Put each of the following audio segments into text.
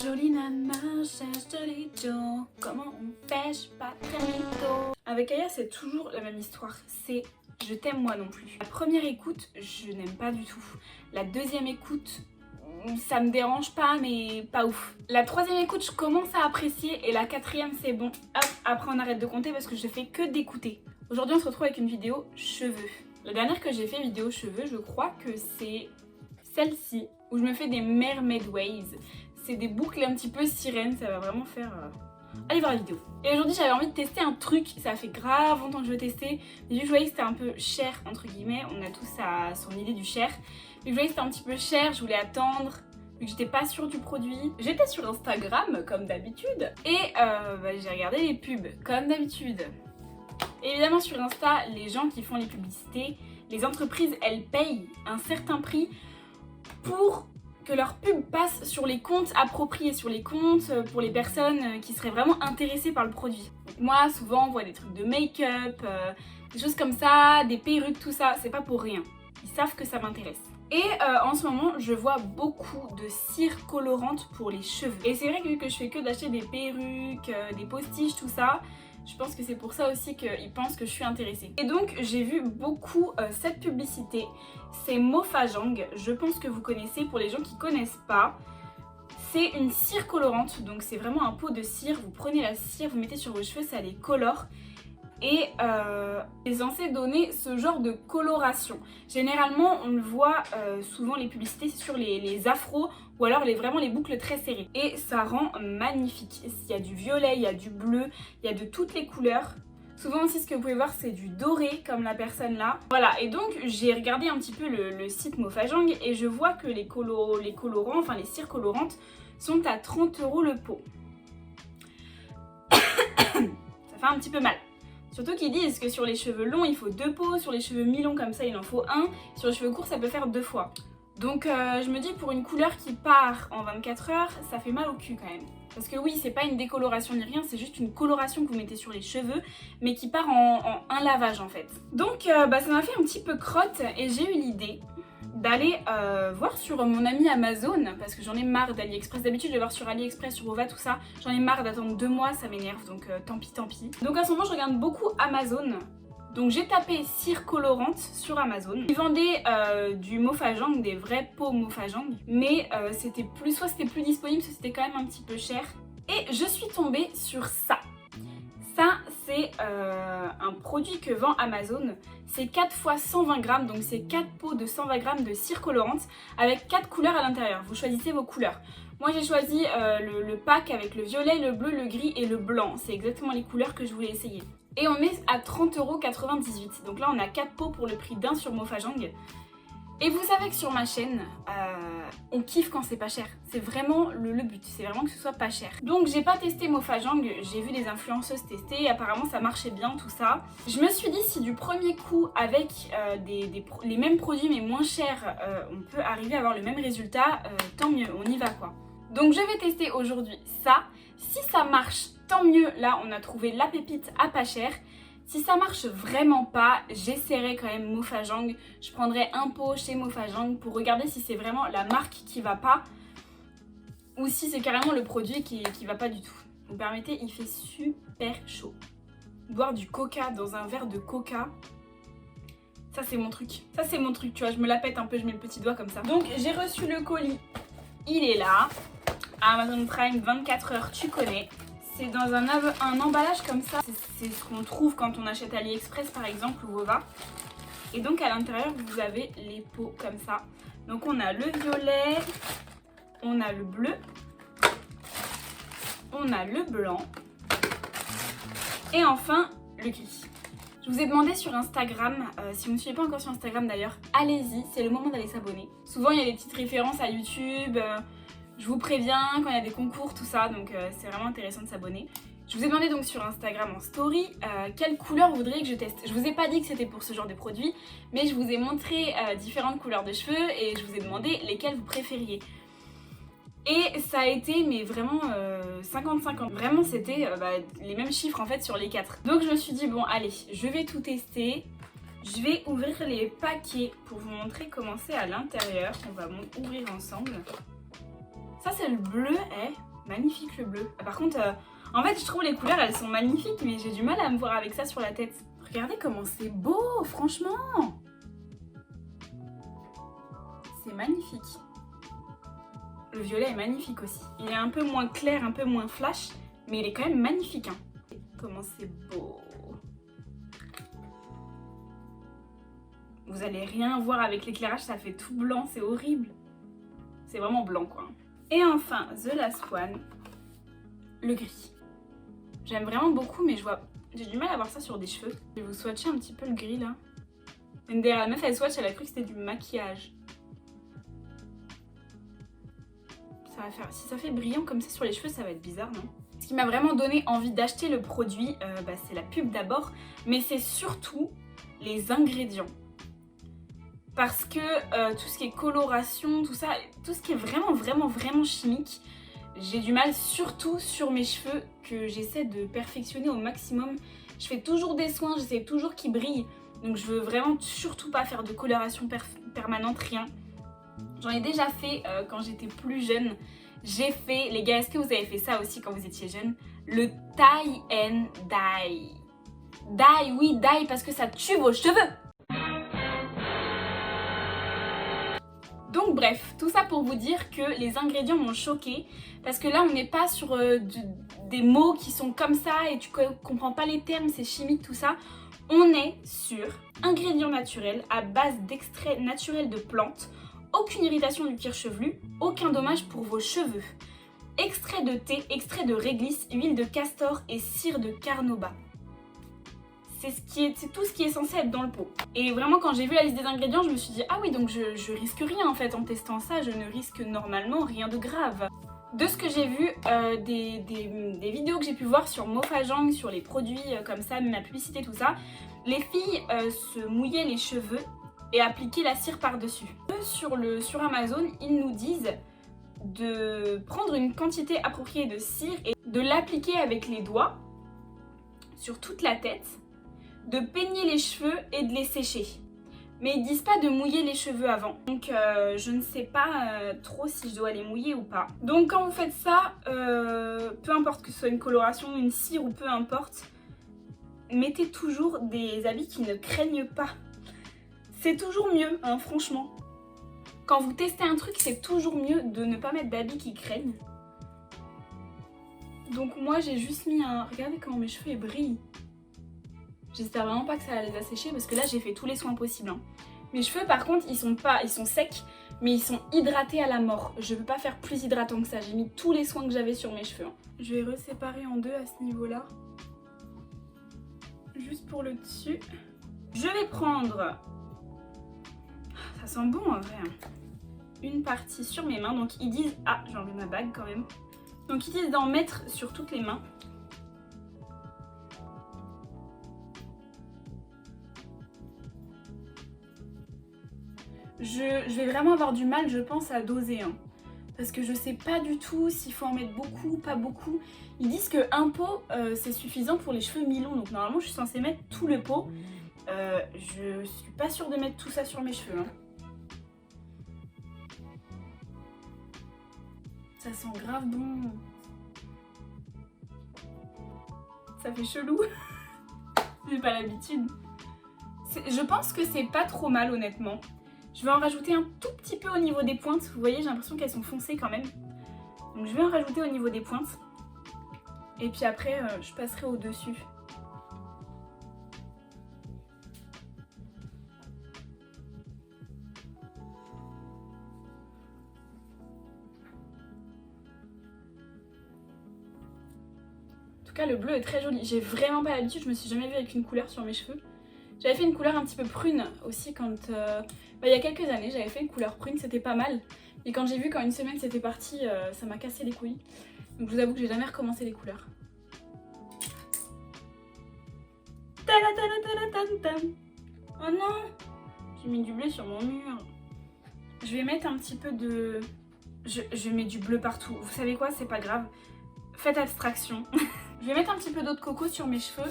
Jolie nana, cherche joli Joe. Comment on fait, je pas très mytho. Avec Aya, c'est toujours la même histoire. C'est je t'aime moi non plus. La première écoute, je n'aime pas du tout. La deuxième écoute, ça me dérange pas, mais pas ouf. La troisième écoute, je commence à apprécier. Et la quatrième, c'est bon. Hop, après on arrête de compter parce que je fais que d'écouter. Aujourd'hui, on se retrouve avec une vidéo cheveux. La dernière que j'ai fait, vidéo cheveux, je crois que c'est celle-ci, où je me fais des mermaid waves. C'est des boucles un petit peu sirènes, ça va vraiment faire... Allez voir la vidéo. Et aujourd'hui, j'avais envie de tester un truc, ça fait grave longtemps que je veux tester. Mais vu que je voyais que c'était un peu cher, entre guillemets, on a tous son idée du cher. Vu que je voyais que c'était un petit peu cher, je voulais attendre, vu que j'étais pas sûre du produit. J'étais sur Instagram, comme d'habitude, et j'ai regardé les pubs, comme d'habitude. Évidemment, sur Insta, les gens qui font les publicités, les entreprises, elles payent un certain prix pour que leur pub passe sur les comptes appropriés, sur les comptes pour les personnes qui seraient vraiment intéressées par le produit. Donc moi, souvent, on voit des trucs de make-up, des choses comme ça, des perruques, tout ça, c'est pas pour rien. Ils savent que ça m'intéresse. Et en ce moment, je vois beaucoup de cire colorante pour les cheveux. Et c'est vrai que vu que je fais que d'acheter des perruques, des postiches, tout ça, je pense que c'est pour ça aussi qu'ils pensent que je suis intéressée. Et donc j'ai vu beaucoup cette publicité, c'est Mofajang, je pense que vous connaissez. Pour les gens qui connaissent pas, c'est une cire colorante, donc c'est vraiment un pot de cire, vous prenez la cire, vous mettez sur vos cheveux, ça les colore. Et c'est censé donner ce genre de coloration. Généralement on le voit souvent les publicités sur les afros ou alors vraiment les boucles très serrées. Et ça rend magnifique. Il y a du violet, il y a du bleu, il y a de toutes les couleurs. Souvent aussi ce que vous pouvez voir c'est du doré comme la personne là. Voilà, et donc j'ai regardé un petit peu le site Mofajang et je vois que les colorants, enfin les cires colorantes sont à 30 € le pot. Ça fait un petit peu mal. Surtout qu'ils disent que sur les cheveux longs il faut 2 pots, sur les cheveux mi-longs comme ça il en faut 1, sur les cheveux courts ça peut faire 2 fois. Donc je me dis pour une couleur qui part en 24 heures, ça fait mal au cul quand même. Parce que oui, c'est pas une décoloration ni rien, c'est juste une coloration que vous mettez sur les cheveux, mais qui part en un lavage en fait. Donc ça m'a fait un petit peu crotte et j'ai eu l'idée d'aller voir sur mon ami Amazon, parce que j'en ai marre d'AliExpress. D'habitude je vais voir sur AliExpress, sur Ova, tout ça. J'en ai marre d'attendre 2 mois, ça m'énerve, donc tant pis, tant pis. Donc à ce moment je regarde beaucoup Amazon. Donc j'ai tapé cire colorante sur Amazon. Ils vendaient du Mofajang, des vrais pots Mofajang, mais soit c'était plus disponible, soit c'était quand même un petit peu cher. Et je suis tombée sur ça. Ça, c'est un produit que vend Amazon. C'est 4 x 120 grammes, donc c'est 4 pots de 120 grammes de cire colorante avec 4 couleurs à l'intérieur. Vous choisissez vos couleurs. Moi, j'ai choisi le pack avec le violet, le bleu, le gris et le blanc. C'est exactement les couleurs que je voulais essayer. Et on est à 30,98 €. Donc là, on a 4 pots pour le prix d'un sur Mofajang. Et vous savez que sur ma chaîne, on kiffe quand c'est pas cher. C'est vraiment le but, c'est vraiment que ce soit pas cher. Donc j'ai pas testé Mofajang, j'ai vu des influenceuses tester, apparemment ça marchait bien tout ça. Je me suis dit si du premier coup avec les mêmes produits mais moins chers, on peut arriver à avoir le même résultat, tant mieux, on y va quoi. Donc je vais tester aujourd'hui ça. Si ça marche, tant mieux, là on a trouvé la pépite à pas cher. Si ça marche vraiment pas, j'essaierai quand même Mofajang. Je prendrai un pot chez Mofajang pour regarder si c'est vraiment la marque qui va pas ou si c'est carrément le produit qui va pas du tout. Vous permettez, il fait super chaud. Boire du coca dans un verre de coca, ça c'est mon truc. Ça c'est mon truc, tu vois, je me la pète un peu, je mets le petit doigt comme ça. Donc j'ai reçu le colis, il est là. Amazon Prime 24 heures, tu connais. C'est dans un emballage comme ça, c'est ce qu'on trouve quand on achète AliExpress par exemple ou Ova. Et donc à l'intérieur vous avez les pots comme ça. Donc on a le violet, on a le bleu, on a le blanc et enfin le gris. Je vous ai demandé sur Instagram, si vous ne me suivez pas encore sur Instagram d'ailleurs, allez-y, c'est le moment d'aller s'abonner. Souvent il y a des petites références à YouTube. Je vous préviens quand il y a des concours, tout ça, donc c'est vraiment intéressant de s'abonner. Je vous ai demandé donc sur Instagram en story quelle couleur vous voudriez que je teste. Je vous ai pas dit que c'était pour ce genre de produit, mais je vous ai montré différentes couleurs de cheveux et je vous ai demandé lesquelles vous préfériez. Et ça a été mais vraiment 50-50. Vraiment c'était les mêmes chiffres en fait sur les 4. Donc je me suis dit bon allez, je vais tout tester. Je vais ouvrir les paquets pour vous montrer comment c'est à l'intérieur. On va ouvrir ensemble. Ça c'est le bleu, Magnifique le bleu. Par contre, en fait, je trouve les couleurs, elles sont magnifiques, mais j'ai du mal à me voir avec ça sur la tête. Regardez comment c'est beau, franchement. C'est magnifique. Le violet est magnifique aussi. Il est un peu moins clair, un peu moins flash, mais il est quand même magnifique. Hein. Comment c'est beau. Vous allez rien voir avec l'éclairage, ça fait tout blanc, c'est horrible. C'est vraiment blanc quoi. Et enfin, the last one, le gris. J'aime vraiment beaucoup, mais j'ai du mal à voir ça sur des cheveux. Je vais vous swatcher un petit peu le gris là. D'ailleurs, la meuf elle swatch, elle a cru que c'était du maquillage. Ça va faire, si ça fait brillant comme ça sur les cheveux, ça va être bizarre, non? Ce qui m'a vraiment donné envie d'acheter le produit, c'est la pub d'abord, mais c'est surtout les ingrédients. Parce que tout ce qui est coloration, tout ça, tout ce qui est vraiment chimique, j'ai du mal, surtout sur mes cheveux, que j'essaie de perfectionner au maximum. Je fais toujours des soins, j'essaie toujours qu'ils brillent, donc je veux vraiment surtout pas faire de coloration permanente, rien. J'en ai déjà fait quand j'étais plus jeune. J'ai fait, les gars, est-ce que vous avez fait ça aussi quand vous étiez jeune? Le tie and dye. Dye, oui, dye, parce que ça tue vos cheveux. Donc bref, tout ça pour vous dire que les ingrédients m'ont choquée. Parce que là, on n'est pas sur des mots qui sont comme ça et tu comprends pas les termes, c'est chimique, tout ça. On est sur ingrédients naturels à base d'extraits naturels de plantes. Aucune irritation du cuir chevelu, aucun dommage pour vos cheveux. Extrait de thé, extrait de réglisse, huile de castor et cire de carnauba. C'est tout ce qui est censé être dans le pot. Et vraiment quand j'ai vu la liste des ingrédients, je me suis dit ah oui, donc je risque rien en fait en testant ça, je ne risque normalement rien de grave. De ce que j'ai vu, des vidéos que j'ai pu voir sur Mofajang, sur les produits comme ça, même la publicité, tout ça, les filles se mouillaient les cheveux et appliquer la cire par-dessus. Sur Amazon, ils nous disent de prendre une quantité appropriée de cire et de l'appliquer avec les doigts sur toute la tête, de peigner les cheveux et de les sécher. Mais ils disent pas de mouiller les cheveux avant. Donc je ne sais pas trop si je dois les mouiller ou pas. Donc quand vous faites ça, peu importe que ce soit une coloration, une cire ou peu importe, mettez toujours des habits qui ne craignent pas. C'est toujours mieux, hein, franchement. Quand vous testez un truc, c'est toujours mieux de ne pas mettre d'habits qui craignent. Donc moi, j'ai juste mis un... Regardez comment mes cheveux brillent. J'espère vraiment pas que ça va les assécher parce que là, j'ai fait tous les soins possibles. Hein. Mes cheveux, par contre, ils sont secs, mais ils sont hydratés à la mort. Je peux pas faire plus hydratant que ça. J'ai mis tous les soins que j'avais sur mes cheveux. Hein. Je vais reséparer en deux à ce niveau-là. Juste pour le dessus. Je vais prendre... Ça sent bon en vrai. Une partie sur mes mains. Donc ils disent... Ah, j'ai enlevé ma bague quand même. Donc ils disent d'en mettre sur toutes les mains. Je vais vraiment avoir du mal, je pense, à doser. Hein. Parce que je sais pas du tout s'il faut en mettre beaucoup, pas beaucoup. Ils disent qu'un pot, c'est suffisant pour les cheveux mi-longs. Donc normalement, je suis censée mettre tout le pot. Je suis pas sûre de mettre tout ça sur mes cheveux. Hein. Ça sent grave bon. Ça fait chelou. J'ai pas l'habitude. Je pense que c'est pas trop mal, honnêtement. Je vais en rajouter un tout petit peu au niveau des pointes. Vous voyez, j'ai l'impression qu'elles sont foncées quand même. Donc je vais en rajouter au niveau des pointes. Et puis après, je passerai au-dessus. En tout cas, le bleu est très joli. J'ai vraiment pas l'habitude, je me suis jamais vue avec une couleur sur mes cheveux. J'avais fait une couleur un petit peu prune aussi quand... il y a quelques années, j'avais fait une couleur prune, c'était pas mal. Et quand j'ai vu qu'en une semaine c'était parti, ça m'a cassé les couilles. Donc je vous avoue que j'ai jamais recommencé les couleurs. Oh non! J'ai mis du bleu sur mon mur. Je vais mettre un petit peu de... Je mets du bleu partout. Vous savez quoi? C'est pas grave. Faites abstraction. Je vais mettre un petit peu d'eau de coco sur mes cheveux.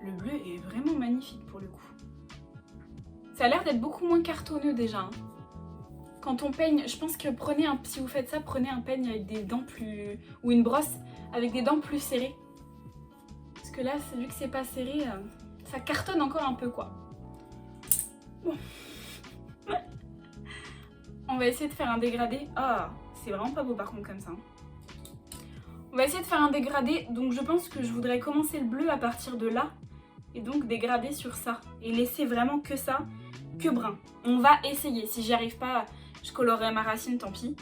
Le bleu est vraiment magnifique pour le coup. Ça a l'air d'être beaucoup moins cartonneux déjà. Hein. Quand on peigne, je pense que si vous faites ça, prenez un peigne avec des dents plus... ou une brosse avec des dents plus serrées. Parce que là, vu que c'est pas serré, ça cartonne encore un peu quoi. Bon. On va essayer de faire un dégradé. Ah, c'est vraiment pas beau par contre comme ça. Hein. On va essayer de faire un dégradé, donc je pense que je voudrais commencer le bleu à partir de là. Et donc dégrader sur ça. Et laisser vraiment que ça, que brun. On va essayer. Si j'y arrive pas, je colorerai ma racine, tant pis.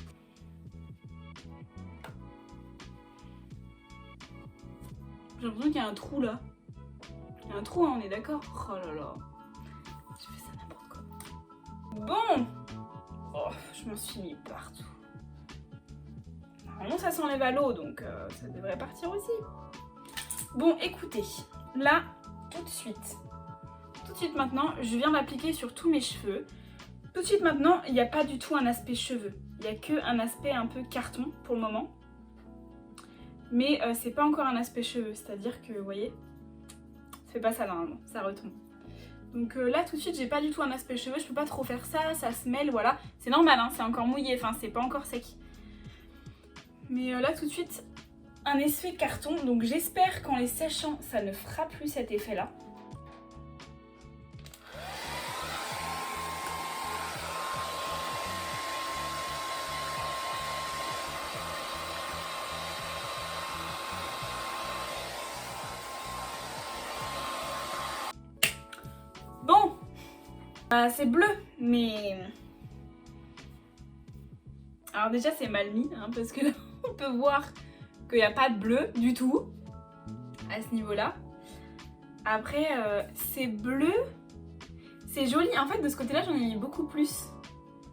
J'ai l'impression qu'il y a un trou là. Il y a un trou, hein, on est d'accord? Oh là là. Je fais ça n'importe quoi. Bon. Oh, je m'en suis mis partout. Normalement ça s'enlève à l'eau, donc ça devrait partir aussi. Bon, écoutez. Là, tout de suite maintenant, je viens d'appliquer sur tous mes cheveux. Tout de suite maintenant, il n'y a pas du tout un aspect cheveux. Il n'y a que un aspect un peu carton pour le moment. Mais c'est pas encore un aspect cheveux, c'est-à-dire que, vous voyez, ça fait pas ça normalement, ça retombe. Donc là tout de suite, j'ai pas du tout un aspect cheveux, je peux pas trop faire ça, ça se mêle, voilà. C'est normal, hein, c'est encore mouillé, enfin c'est pas encore sec. Mais là tout de suite, un effet carton, donc j'espère qu'en les séchant, ça ne fera plus cet effet-là. Bon, c'est bleu, mais... Alors déjà c'est mal mis, hein, parce que là on peut voir qu'il n'y a pas de bleu du tout, à ce niveau-là. Après, c'est bleu, c'est joli. En fait, de ce côté-là, j'en ai mis beaucoup plus.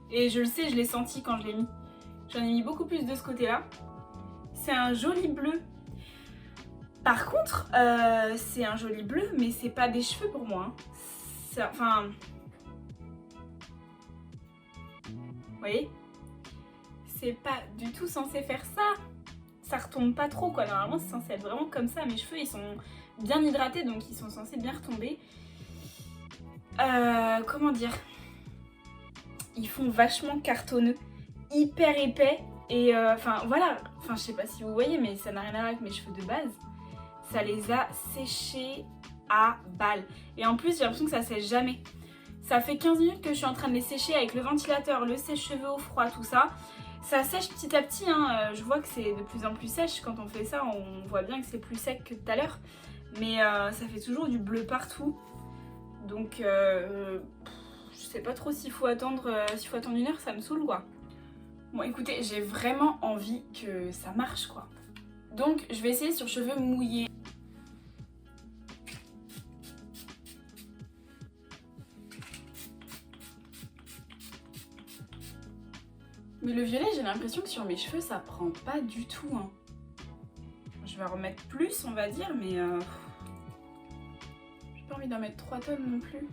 Et je le sais, je l'ai senti quand je l'ai mis. J'en ai mis beaucoup plus de ce côté-là. C'est un joli bleu. Par contre, c'est un joli bleu, mais c'est pas des cheveux pour moi. Hein. Enfin... Vous voyez? C'est pas du tout censé faire ça. Ça retombe pas trop quoi. Normalement, c'est censé être vraiment comme ça. Mes cheveux, ils sont bien hydratés, donc ils sont censés bien retomber. Comment dire? Ils font vachement cartonneux, hyper épais. Et enfin voilà, enfin je sais pas si vous voyez, mais ça n'a rien à voir avec mes cheveux de base. Ça les a séchés à balle. Et en plus, j'ai l'impression que ça sèche jamais. Ça fait 15 minutes que je suis en train de les sécher avec le ventilateur, le sèche-cheveux au froid, tout ça. Ça sèche petit à petit, hein. Je vois que c'est de plus en plus sèche. Quand on fait ça, on voit bien que c'est plus sec que tout à l'heure. Mais ça fait toujours du bleu partout. Donc je sais pas trop s'il faut attendre 1 heure, ça me saoule quoi. Bon écoutez, j'ai vraiment envie que ça marche quoi. Donc je vais essayer sur cheveux mouillés. Mais le violet, j'ai l'impression que sur mes cheveux, ça prend pas du tout. Hein. Je vais en remettre plus, on va dire, mais... j'ai pas envie d'en mettre 3 tonnes non plus.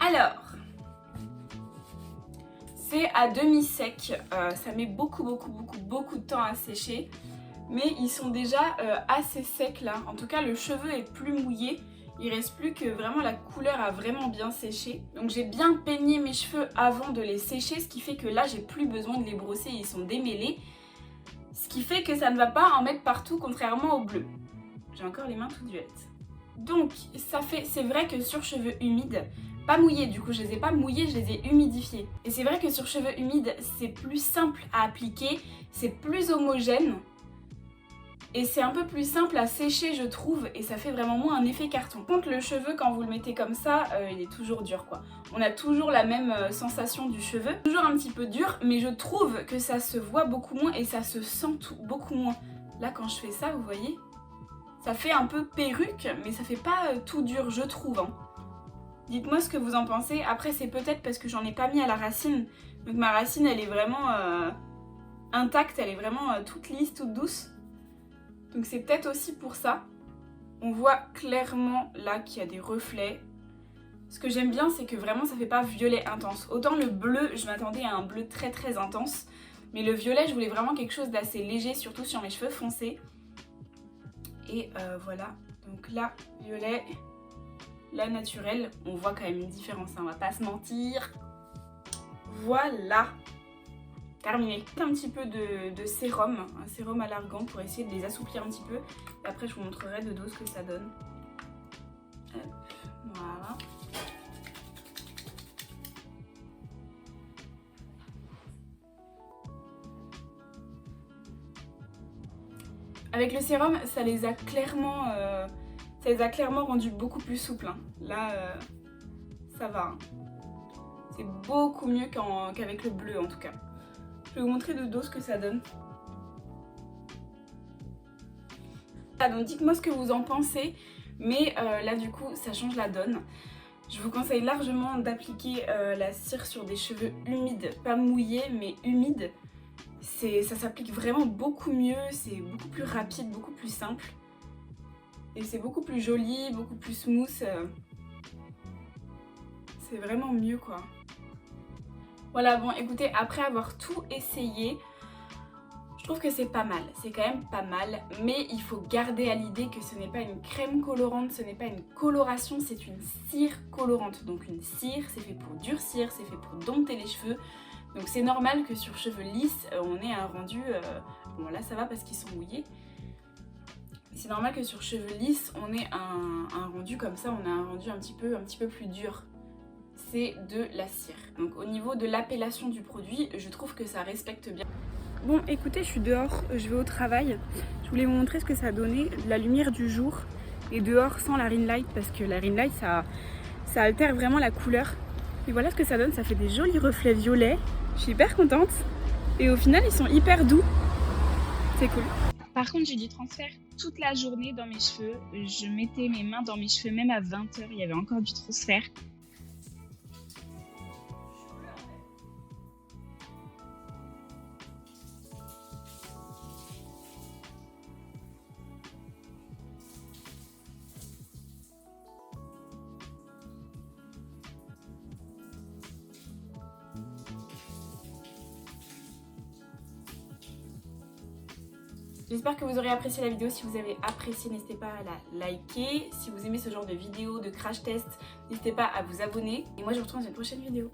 Alors... c'est à demi sec, ça met beaucoup de temps à sécher, mais ils sont déjà assez secs là. En tout cas le cheveu est plus mouillé, il reste plus que vraiment la couleur a vraiment bien séché. Donc j'ai bien peigné mes cheveux avant de les sécher, ce qui fait que là j'ai plus besoin de les brosser, ils sont démêlés. Ce qui fait que ça ne va pas en mettre partout contrairement au bleu. J'ai encore les mains toutes violettes. Donc ça fait, c'est vrai que sur cheveux humides, pas mouillés, du coup je les ai pas mouillés, je les ai humidifiés. Et c'est vrai que sur cheveux humides, c'est plus simple à appliquer, c'est plus homogène. Et c'est un peu plus simple à sécher je trouve, et ça fait vraiment moins un effet carton. Par contre le cheveu quand vous le mettez comme ça, il est toujours dur quoi. On a toujours la même sensation du cheveu, toujours un petit peu dur, mais je trouve que ça se voit beaucoup moins et ça se sent beaucoup moins. Là quand je fais ça, vous voyez, ça fait un peu perruque, mais ça fait pas tout dur je trouve. Hein. Dites-moi ce que vous en pensez. Après c'est peut-être parce que j'en ai pas mis à la racine. Donc ma racine elle est vraiment intacte, elle est vraiment toute lisse, toute douce. Donc c'est peut-être aussi pour ça. On voit clairement là qu'il y a des reflets. Ce que j'aime bien, c'est que vraiment ça fait pas violet intense. Autant le bleu, je m'attendais à un bleu très très intense. Mais le violet, je voulais vraiment quelque chose d'assez léger, surtout sur mes cheveux foncés. Et voilà, donc là, violet, là naturel, on voit quand même une différence, hein, on va pas se mentir. Voilà, terminé. Un petit peu de sérum, un sérum à l'argan pour essayer de les assouplir un petit peu. Et après, je vous montrerai de dos ce que ça donne. Hop, voilà. Avec le sérum, ça les a clairement rendus beaucoup plus souples. Hein. Là, ça va. Hein. C'est beaucoup mieux qu'avec le bleu en tout cas. Je vais vous montrer de dos ce que ça donne. Ah, donc dites-moi ce que vous en pensez. Mais là du coup, ça change la donne. Je vous conseille largement d'appliquer la cire sur des cheveux humides. Pas mouillés, mais humides. Ça s'applique vraiment beaucoup mieux, c'est beaucoup plus rapide, beaucoup plus simple. Et c'est beaucoup plus joli, beaucoup plus smooth. C'est vraiment mieux quoi. Voilà, bon écoutez, après avoir tout essayé, je trouve que c'est pas mal. C'est quand même pas mal, mais il faut garder à l'idée que ce n'est pas une crème colorante, ce n'est pas une coloration, c'est une cire colorante. Donc une cire, c'est fait pour durcir, c'est fait pour dompter les cheveux. Donc c'est normal que sur cheveux lisses, on ait un rendu... bon là ça va parce qu'ils sont mouillés. C'est normal que sur cheveux lisses, on ait un rendu comme ça, on a un rendu un petit peu plus dur. C'est de la cire. Donc au niveau de l'appellation du produit, je trouve que ça respecte bien. Bon écoutez, je suis dehors, je vais au travail. Je voulais vous montrer ce que ça donnait, la lumière du jour. Et dehors sans la ring light, parce que la ring light ça altère vraiment la couleur. Et voilà ce que ça donne, ça fait des jolis reflets violets. Je suis hyper contente. Et au final, ils sont hyper doux. C'est cool. Par contre, j'ai dû transfert toute la journée dans mes cheveux. Je mettais mes mains dans mes cheveux, même à 20 h, il y avait encore du transfert. J'espère que vous aurez apprécié la vidéo. Si vous avez apprécié, n'hésitez pas à la liker. Si vous aimez ce genre de vidéo, de crash test, n'hésitez pas à vous abonner. Et moi, je vous retrouve dans une prochaine vidéo.